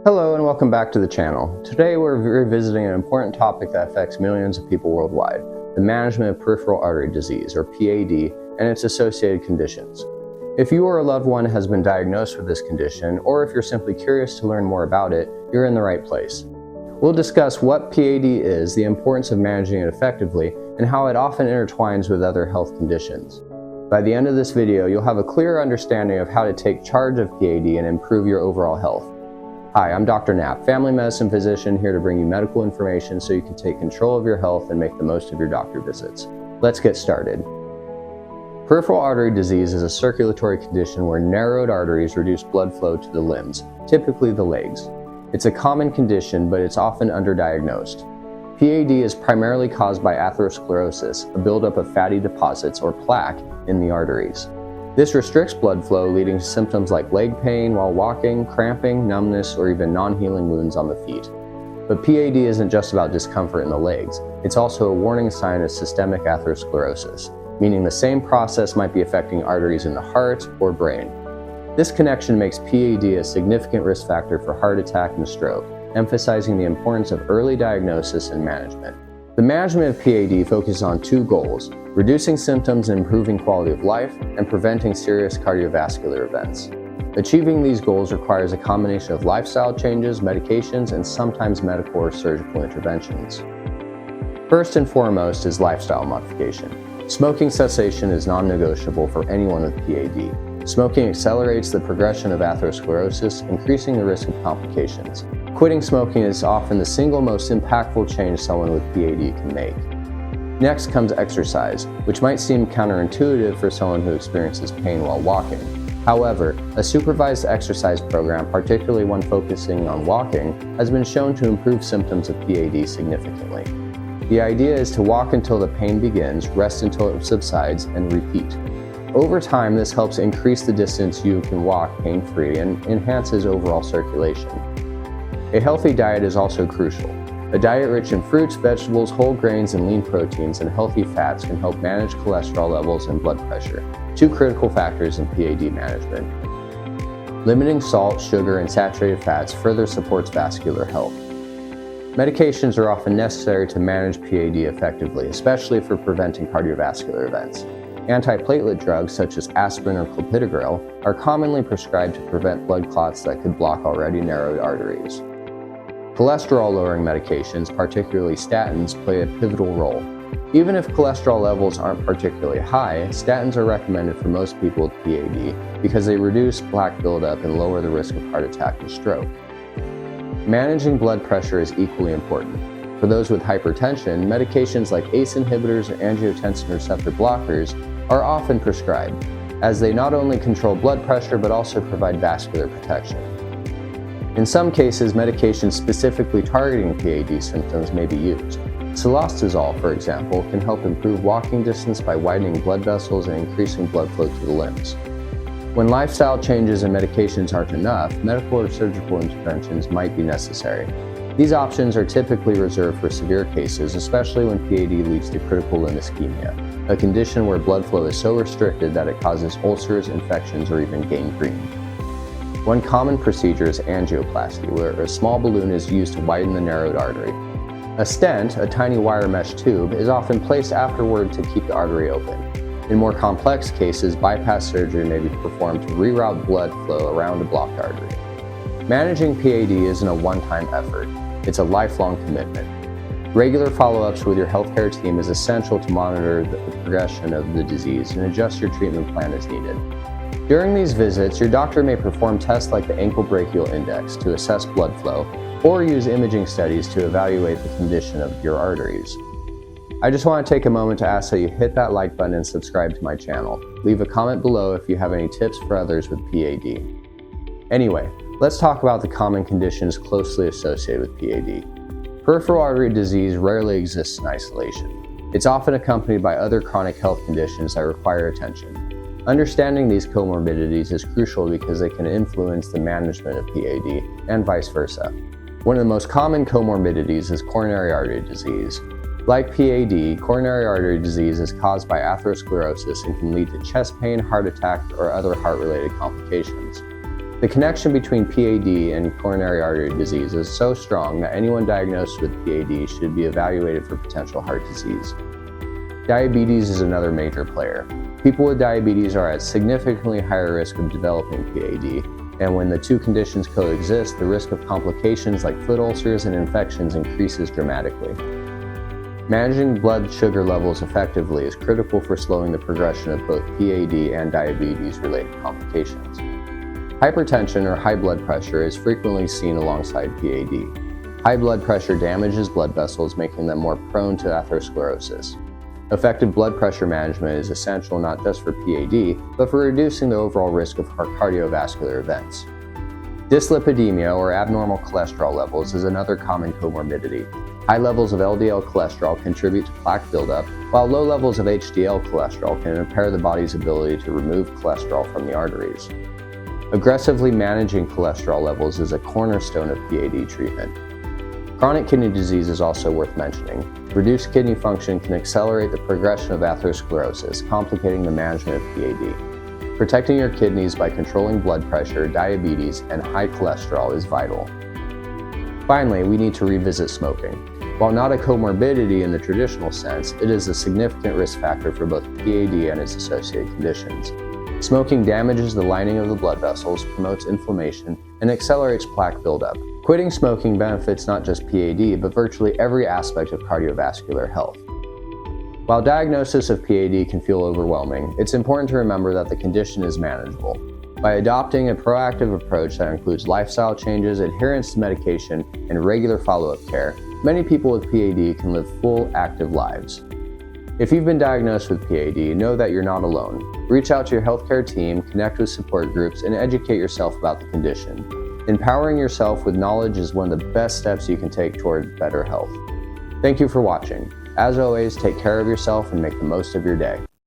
Hello and welcome back to the channel. Today we're revisiting an important topic that affects millions of people worldwide, the management of peripheral artery disease, or PAD, and its associated conditions. If you or a loved one has been diagnosed with this condition, or if you're simply curious to learn more about it, you're in the right place. We'll discuss what PAD is, the importance of managing it effectively, and how it often intertwines with other health conditions. By the end of this video, you'll have a clear understanding of how to take charge of PAD and improve your overall health. Hi, I'm Dr. Knapp, family medicine physician, here to bring you medical information so you can take control of your health and make the most of your doctor visits. Let's get started. Peripheral artery disease is a circulatory condition where narrowed arteries reduce blood flow to the limbs, typically the legs. It's a common condition, but it's often underdiagnosed. PAD is primarily caused by atherosclerosis, a buildup of fatty deposits or plaque in the arteries. This restricts blood flow, leading to symptoms like leg pain while walking, cramping, numbness, or even non-healing wounds on the feet. But PAD isn't just about discomfort in the legs. It's also a warning sign of systemic atherosclerosis, meaning the same process might be affecting arteries in the heart or brain. This connection makes PAD a significant risk factor for heart attack and stroke, emphasizing the importance of early diagnosis and management. The management of PAD focuses on two goals: reducing symptoms and improving quality of life, and preventing serious cardiovascular events. Achieving these goals requires a combination of lifestyle changes, medications, and sometimes medical or surgical interventions. First and foremost is lifestyle modification. Smoking cessation is non-negotiable for anyone with PAD. Smoking accelerates the progression of atherosclerosis, increasing the risk of complications. Quitting smoking is often the single most impactful change someone with PAD can make. Next comes exercise, which might seem counterintuitive for someone who experiences pain while walking. However, a supervised exercise program, particularly one focusing on walking, has been shown to improve symptoms of PAD significantly. The idea is to walk until the pain begins, rest until it subsides, and repeat. Over time, this helps increase the distance you can walk pain-free and enhances overall circulation. A healthy diet is also crucial. A diet rich in fruits, vegetables, whole grains, and lean proteins and healthy fats can help manage cholesterol levels and blood pressure, two critical factors in PAD management. Limiting salt, sugar, and saturated fats further supports vascular health. Medications are often necessary to manage PAD effectively, especially for preventing cardiovascular events. Antiplatelet drugs such as aspirin or clopidogrel are commonly prescribed to prevent blood clots that could block already narrowed arteries. Cholesterol-lowering medications, particularly statins, play a pivotal role. Even if cholesterol levels aren't particularly high, statins are recommended for most people with PAD because they reduce plaque buildup and lower the risk of heart attack and stroke. Managing blood pressure is equally important. For those with hypertension, medications like ACE inhibitors or angiotensin receptor blockers are often prescribed, as they not only control blood pressure but also provide vascular protection. In some cases, medications specifically targeting PAD symptoms may be used. Cilostazol, for example, can help improve walking distance by widening blood vessels and increasing blood flow to the limbs. When lifestyle changes and medications aren't enough, medical or surgical interventions might be necessary. These options are typically reserved for severe cases, especially when PAD leads to critical limb ischemia, a condition where blood flow is so restricted that it causes ulcers, infections, or even gangrene. One common procedure is angioplasty, where a small balloon is used to widen the narrowed artery. A stent, a tiny wire mesh tube, is often placed afterward to keep the artery open. In more complex cases, bypass surgery may be performed to reroute blood flow around a blocked artery. Managing PAD isn't a one-time effort. It's a lifelong commitment. Regular follow-ups with your healthcare team is essential to monitor the progression of the disease and adjust your treatment plan as needed. During these visits, your doctor may perform tests like the ankle brachial index to assess blood flow, or use imaging studies to evaluate the condition of your arteries. I just want to take a moment to ask that you hit that like button and subscribe to my channel. Leave a comment below if you have any tips for others with PAD. Anyway, let's talk about the common conditions closely associated with PAD. Peripheral artery disease rarely exists in isolation. It's often accompanied by other chronic health conditions that require attention. Understanding these comorbidities is crucial because they can influence the management of PAD and vice versa. One of the most common comorbidities is coronary artery disease. Like PAD, coronary artery disease is caused by atherosclerosis and can lead to chest pain, heart attack, or other heart-related complications. The connection between PAD and coronary artery disease is so strong that anyone diagnosed with PAD should be evaluated for potential heart disease. Diabetes is another major player. People with diabetes are at significantly higher risk of developing PAD, and when the two conditions coexist, the risk of complications like foot ulcers and infections increases dramatically. Managing blood sugar levels effectively is critical for slowing the progression of both PAD and diabetes-related complications. Hypertension or high blood pressure is frequently seen alongside PAD. High blood pressure damages blood vessels, making them more prone to atherosclerosis. Effective blood pressure management is essential not just for PAD, but for reducing the overall risk of cardiovascular events. Dyslipidemia, or abnormal cholesterol levels, is another common comorbidity. High levels of LDL cholesterol contribute to plaque buildup, while low levels of HDL cholesterol can impair the body's ability to remove cholesterol from the arteries. Aggressively managing cholesterol levels is a cornerstone of PAD treatment. Chronic kidney disease is also worth mentioning. Reduced kidney function can accelerate the progression of atherosclerosis, complicating the management of PAD. Protecting your kidneys by controlling blood pressure, diabetes, and high cholesterol is vital. Finally, we need to revisit smoking. While not a comorbidity in the traditional sense, it is a significant risk factor for both PAD and its associated conditions. Smoking damages the lining of the blood vessels, promotes inflammation, and accelerates plaque buildup. Quitting smoking benefits not just PAD, but virtually every aspect of cardiovascular health. While diagnosis of PAD can feel overwhelming, it's important to remember that the condition is manageable. By adopting a proactive approach that includes lifestyle changes, adherence to medication, and regular follow-up care, many people with PAD can live full, active lives. If you've been diagnosed with PAD, know that you're not alone. Reach out to your healthcare team, connect with support groups, and educate yourself about the condition. Empowering yourself with knowledge is one of the best steps you can take toward better health. Thank you for watching. As always, take care of yourself and make the most of your day.